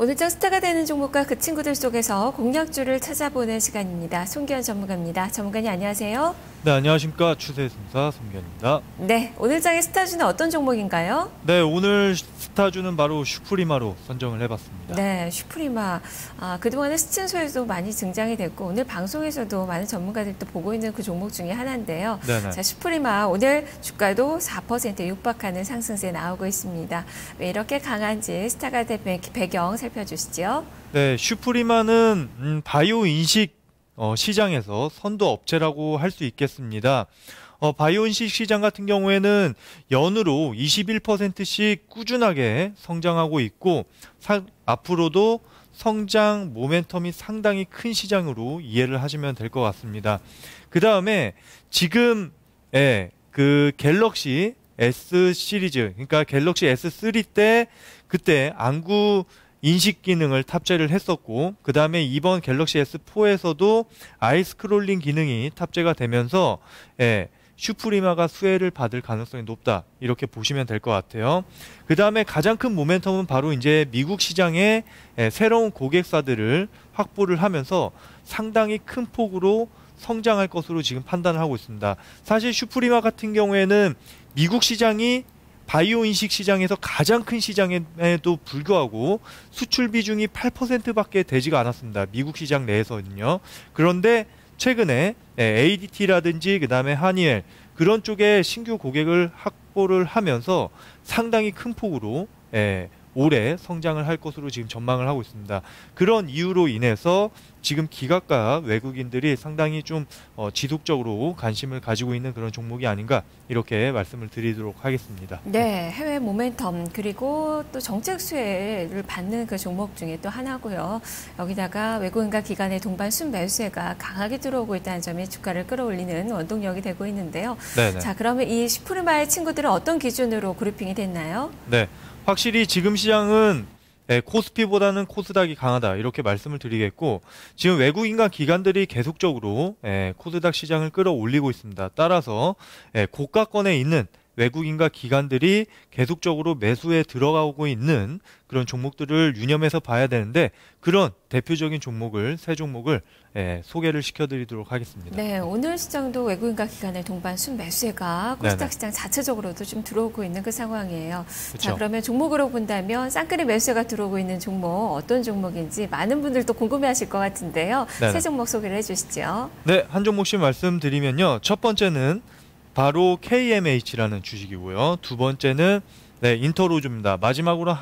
오늘장 스타가 되는 종목과 그 친구들 속에서 공략주를 찾아보는 시간입니다. 손기현 전문가입니다. 전문가님 안녕하세요. 네, 안녕하십니까. 추세승사 손기현입니다. 네, 오늘장의 스타주는 어떤 종목인가요? 네, 오늘 스타주는 바로 슈프리마로 선정을 해봤습니다. 네, 슈프리마. 그동안에 스친소에도 많이 등장이 됐고 오늘 방송에서도 많은 전문가들도 보고 있는 그 종목 중에 하나인데요. 네네. 자, 슈프리마 오늘 주가도 4% 육박하는 상승세 나오고 있습니다. 왜 이렇게 강한지 스타가 된 배경 살펴주시죠. 네, 슈프리마는 바이오 인식 시장에서 선도 업체라고 할 수 있겠습니다. 바이오 인식 시장 같은 경우에는 연으로 21%씩 꾸준하게 성장하고 있고 앞으로도 성장 모멘텀이 상당히 큰 시장으로 이해를 하시면 될 것 같습니다. 그 다음에 지금 그 갤럭시 S 시리즈, 그러니까 갤럭시 S3 때 그때 안구 인식 기능을 탑재를 했었고, 그 다음에 이번 갤럭시 S4에서도 아이 스크롤링 기능이 탑재가 되면서 슈프리마가 수혜를 받을 가능성이 높다, 이렇게 보시면 될 것 같아요. 그 다음에 가장 큰 모멘텀은 바로 이제 미국 시장에 새로운 고객사들을 확보를 하면서 상당히 큰 폭으로 성장할 것으로 지금 판단을 하고 있습니다. 사실 슈프리마 같은 경우에는 미국 시장이 바이오 인식 시장에서 가장 큰 시장에도 불구하고 수출 비중이 8%밖에 되지가 않았습니다. 미국 시장 내에서는요. 그런데 최근에 ADT라든지 그 다음에 하니엘 그런 쪽에 신규 고객을 확보를 하면서 상당히 큰 폭으로 올해 성장을 할 것으로 지금 전망을 하고 있습니다. 그런 이유로 인해서 지금 기관과 외국인들이 상당히 좀 지속적으로 관심을 가지고 있는 그런 종목이 아닌가, 이렇게 말씀을 드리도록 하겠습니다. 네, 해외 모멘텀 그리고 또 정책 수혜를 받는 그 종목 중에 또 하나고요. 여기다가 외국인과 기관의 동반 순매수세가 강하게 들어오고 있다는 점이 주가를 끌어올리는 원동력이 되고 있는데요. 네네. 자, 그러면 이 슈프리마의 친구들은 어떤 기준으로 그룹핑이 됐나요? 네, 확실히 지금 시장은 코스피보다는 코스닥이 강하다, 이렇게 말씀을 드리겠고, 지금 외국인과 기관들이 계속적으로 코스닥 시장을 끌어올리고 있습니다. 따라서 고가권에 있는 외국인과 기관들이 계속적으로 매수에 들어가고 있는 그런 종목들을 유념해서 봐야 되는데, 그런 대표적인 종목을, 세 종목을 소개를 시켜드리도록 하겠습니다. 네, 오늘 시장도 외국인과 기관의 동반 순매수세가 코스닥 네네. 시장 자체적으로도 좀 들어오고 있는 그 상황이에요. 그쵸. 자, 그러면 종목으로 본다면 쌍끌이 매수세가 들어오고 있는 종목 어떤 종목인지 많은 분들 또 궁금해하실 것 같은데요. 네네. 세 종목 소개를 해주시죠. 네, 한 종목씩 말씀드리면요. 첫 번째는 바로 KMH라는 주식이고요. 두 번째는 인터로즈입니다. 마지막으로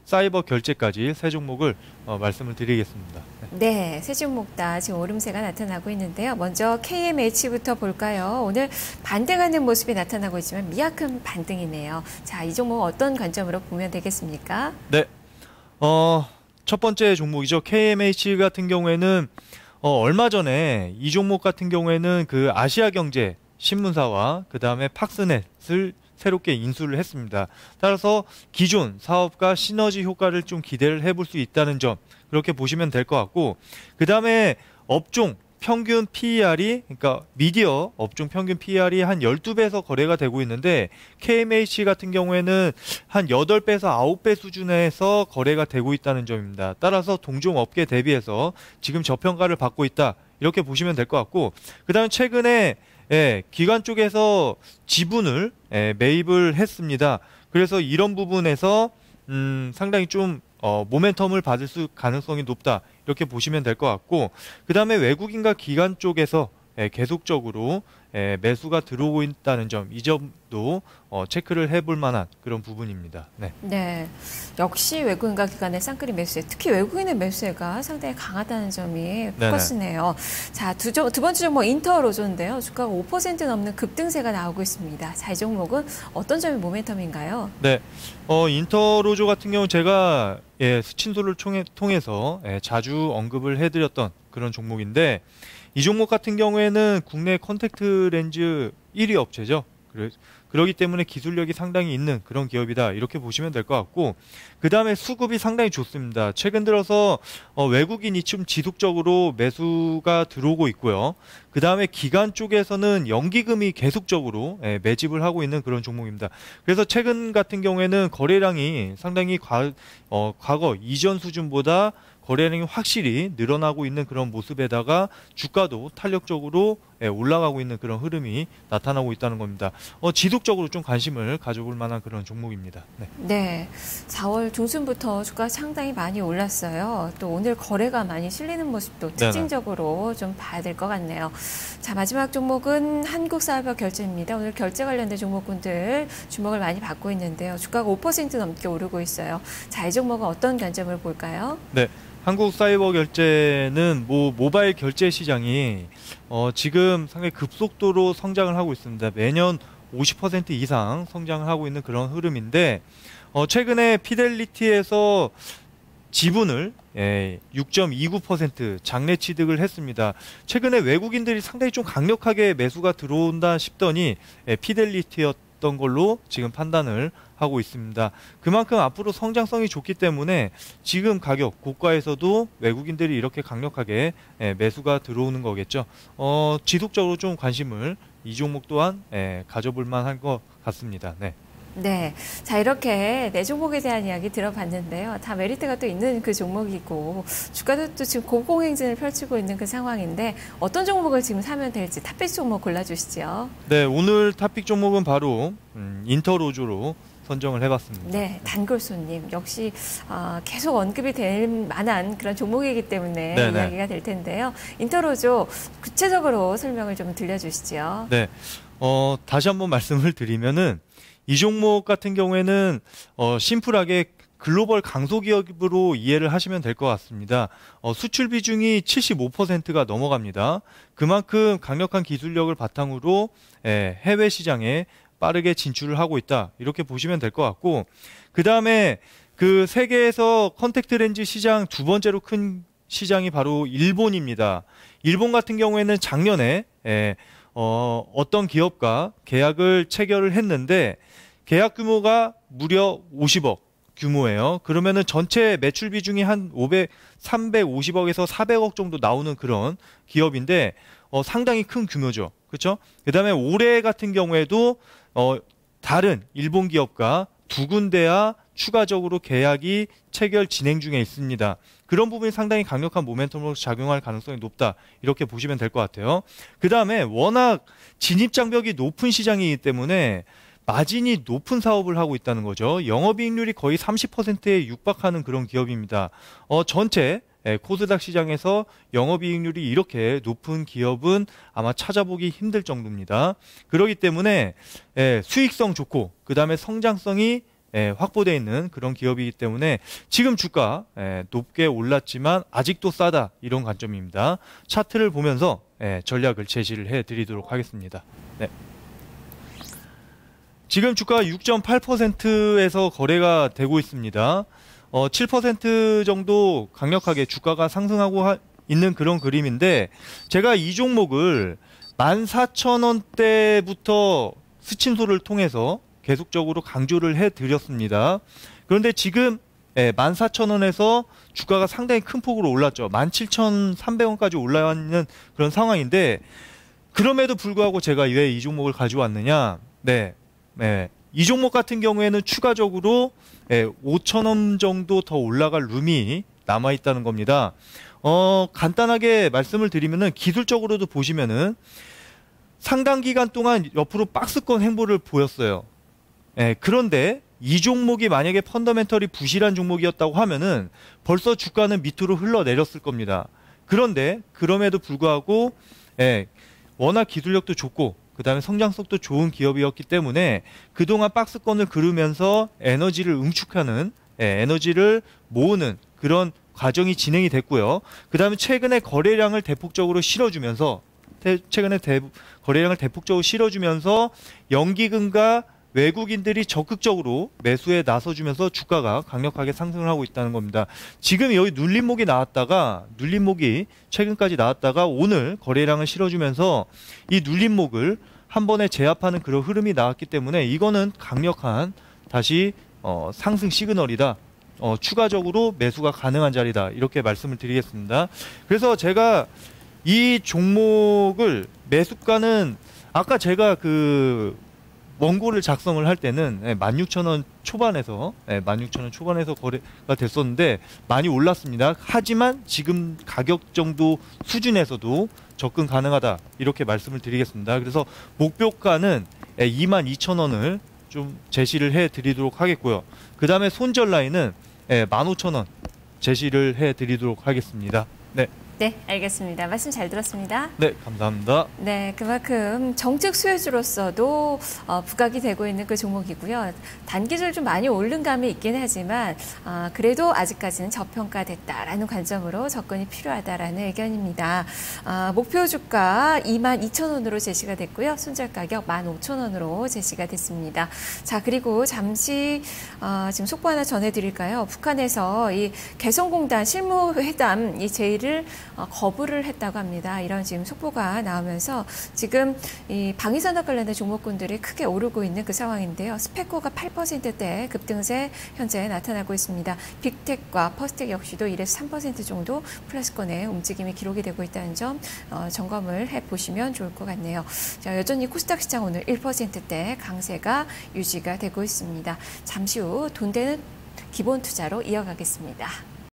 사이버 결제까지 세 종목을 말씀을 드리겠습니다. 네, 세 종목 다 지금 오름세가 나타나고 있는데요. 먼저 KMH부터 볼까요? 오늘 반등하는 모습이 나타나고 있지만 미약한 반등이네요. 자, 이 종목 어떤 관점으로 보면 되겠습니까? 네, 첫 번째 종목이죠. KMH 같은 경우에는 얼마 전에 이 종목 같은 경우에는 그 아시아경제 신문사와 그 다음에 팍스넷을 새롭게 인수를 했습니다. 따라서 기존 사업과 시너지 효과를 좀 기대를 해볼 수 있다는 점, 그렇게 보시면 될 것 같고, 그 다음에 업종 평균 PER이, 그러니까 미디어 업종 평균 PER이 한 12배에서 거래가 되고 있는데, KMH 같은 경우에는 한 8배에서 9배 수준에서 거래가 되고 있다는 점입니다. 따라서 동종 업계 대비해서 지금 저평가를 받고 있다, 이렇게 보시면 될 것 같고, 그 다음에 최근에 기관 쪽에서 지분을 매입을 했습니다. 그래서 이런 부분에서 상당히 좀 모멘텀을 받을 가능성이 높다, 이렇게 보시면 될 것 같고, 그 다음에 외국인과 기관 쪽에서 계속적으로 매수가 들어오고 있다는 점, 이 점도 체크를 해볼 만한 그런 부분입니다. 네. 네, 역시 외국인과 기관의 쌍끌이 매수세, 특히 외국인의 매수세가 상당히 강하다는 점이 포커스네요. 자, 두 번째 종목 인터로조인데요. 주가가 5% 넘는 급등세가 나오고 있습니다. 자, 이 종목은 어떤 점이 모멘텀인가요? 네, 인터로조 같은 경우 제가 스친소를 통해서 자주 언급을 해드렸던 그런 종목인데, 이 종목 같은 경우에는 국내 컨택트 렌즈 1위 업체죠. 그렇기 때문에 기술력이 상당히 있는 그런 기업이다. 이렇게 보시면 될 것 같고, 그 다음에 수급이 상당히 좋습니다. 최근 들어서 외국인이 좀 지속적으로 매수가 들어오고 있고요. 그 다음에 기관 쪽에서는 연기금이 계속적으로 매집을 하고 있는 그런 종목입니다. 그래서 최근 같은 경우에는 거래량이 상당히 과거 이전 수준보다 거래량이 확실히 늘어나고 있는 그런 모습에다가 주가도 탄력적으로 올라가고 있는 그런 흐름이 나타나고 있다는 겁니다. 지속적으로 좀 관심을 가져볼 만한 그런 종목입니다. 네. 네, 4월 중순부터 주가가 상당히 많이 올랐어요. 또 오늘 거래가 많이 실리는 모습도 특징적으로 좀 봐야 될 것 같네요. 자, 마지막 종목은 한국사회보결제입니다. 오늘 결제 관련된 종목군들 주목을 많이 받고 있는데요. 주가가 5% 넘게 오르고 있어요. 자, 이 종목은 어떤 관점을 볼까요? 네. 한국사회보결제는 모바일 결제 시장이 지금 상당히 급속도로 성장을 하고 있습니다. 매년 50% 이상 성장을 하고 있는 그런 흐름인데, 최근에 피델리티에서 지분을 6.29% 장내 취득을 했습니다. 최근에 외국인들이 상당히 좀 강력하게 매수가 들어온다 싶더니 피델리티였던 걸로 지금 판단을 하고 있습니다. 그만큼 앞으로 성장성이 좋기 때문에 지금 가격 고가에서도 외국인들이 이렇게 강력하게 매수가 들어오는 거겠죠. 지속적으로 좀 관심을 이 종목 또한 가져볼 만한 것 같습니다. 네. 네. 자, 이렇게 네 종목에 대한 이야기 들어봤는데요. 다 메리트가 또 있는 그 종목이고, 주가도 또 지금 고공행진을 펼치고 있는 그 상황인데, 어떤 종목을 지금 사면 될지 탑픽 종목 골라주시죠. 네, 오늘 탑픽 종목은 바로 인터로조로 선정을 해봤습니다. 네, 단골손님 역시 계속 언급이 될 만한 그런 종목이기 때문에 네네. 이야기가 될 텐데요. 인터로조 구체적으로 설명을 좀 들려주시죠. 네, 다시 한번 말씀을 드리면은 이 종목 같은 경우에는 심플하게 글로벌 강소기업으로 이해를 하시면 될 것 같습니다. 수출 비중이 75%가 넘어갑니다. 그만큼 강력한 기술력을 바탕으로 해외 시장에 빠르게 진출을 하고 있다. 이렇게 보시면 될 것 같고, 그 다음에 그 세계에서 컨택트 렌즈 시장 두 번째로 큰 시장이 바로 일본입니다. 일본 같은 경우에는 작년에 어떤 기업과 계약을 체결을 했는데 계약 규모가 무려 50억 규모예요. 그러면은 전체 매출 비중이 한 350억에서 400억 정도 나오는 그런 기업인데 상당히 큰 규모죠. 그렇죠? 그다음에 올해 같은 경우에도 다른 일본 기업과 두 군데야 추가적으로 계약이 체결 진행 중에 있습니다. 그런 부분이 상당히 강력한 모멘텀으로 작용할 가능성이 높다. 이렇게 보시면 될 것 같아요. 그 다음에 워낙 진입장벽이 높은 시장이기 때문에 마진이 높은 사업을 하고 있다는 거죠. 영업이익률이 거의 30%에 육박하는 그런 기업입니다. 전체 코스닥 시장에서 영업이익률이 이렇게 높은 기업은 아마 찾아보기 힘들 정도입니다. 그렇기 때문에 수익성 좋고 그 다음에 성장성이 확보되어 있는 그런 기업이기 때문에 지금 주가 높게 올랐지만 아직도 싸다, 이런 관점입니다. 차트를 보면서 전략을 제시를 해드리도록 하겠습니다. 네. 지금 주가가 6.8%에서 거래가 되고 있습니다. 7% 정도 강력하게 주가가 상승하고 있는 그런 그림인데, 제가 이 종목을 14,000원대부터 스친소를 통해서 계속적으로 강조를 해드렸습니다. 그런데 지금 14,000원에서 주가가 상당히 큰 폭으로 올랐죠. 17,300원까지 올라와 있는 그런 상황인데, 그럼에도 불구하고 제가 왜 이 종목을 가져왔느냐. 이 종목 같은 경우에는 추가적으로 5,000원 정도 더 올라갈 룸이 남아있다는 겁니다. 간단하게 말씀을 드리면은 기술적으로도 보시면은 상당 기간 동안 옆으로 박스권 행보를 보였어요. 그런데 이 종목이 만약에 펀더멘털이 부실한 종목이었다고 하면은 벌써 주가는 밑으로 흘러내렸을 겁니다. 그런데 그럼에도 불구하고 워낙 기술력도 좋고 그 다음에 성장성도 좋은 기업이었기 때문에 그동안 박스권을 그르면서 에너지를 응축하는, 에너지를 모으는 그런 과정이 진행이 됐고요. 그 다음에 최근에 거래량을 대폭적으로 실어주면서 연기금과 외국인들이 적극적으로 매수에 나서주면서 주가가 강력하게 상승을 하고 있다는 겁니다. 지금 여기 눌림목이 최근까지 나왔다가 오늘 거래량을 실어주면서 이 눌림목을 한 번에 제압하는 그런 흐름이 나왔기 때문에 이거는 강력한 다시 상승 시그널이다. 추가적으로 매수가 가능한 자리다. 이렇게 말씀을 드리겠습니다. 그래서 제가 이 종목을 매수가는 아까 제가 그 원고를 작성을 할 때는 16,000원 초반에서 16,000원 초반에서 거래가 됐었는데 많이 올랐습니다. 하지만 지금 가격 정도 수준에서도 접근 가능하다. 이렇게 말씀을 드리겠습니다. 그래서 목표가는 22,000원을 좀 제시를 해 드리도록 하겠고요. 그 다음에 손절 라인은 15,000원 제시를 해 드리도록 하겠습니다. 네. 네, 알겠습니다. 말씀 잘 들었습니다. 네, 감사합니다. 네, 그만큼 정책 수혜주로서도 부각이 되고 있는 그 종목이고요. 단기적으로 좀 많이 오른 감이 있긴 하지만 그래도 아직까지는 저평가됐다라는 관점으로 접근이 필요하다라는 의견입니다. 목표 주가 22,000원으로 제시가 됐고요. 손절 가격 15,000원으로 제시가 됐습니다. 자, 그리고 잠시 지금 속보 하나 전해드릴까요? 북한에서 이 개성공단 실무회담 이 제의를 거부를 했다고 합니다. 이런 지금 속보가 나오면서 지금 이 방위산업 관련된 종목군들이 크게 오르고 있는 그 상황인데요. 스페코가 8%대 급등세 현재 나타나고 있습니다. 빅텍과 퍼스텍 역시도 1에서 3% 정도 플러스권의 움직임이 기록이 되고 있다는 점 점검을 해보시면 좋을 것 같네요. 자, 여전히 코스닥 시장 오늘 1%대 강세가 유지가 되고 있습니다. 잠시 후 돈 되는 기본 투자로 이어가겠습니다.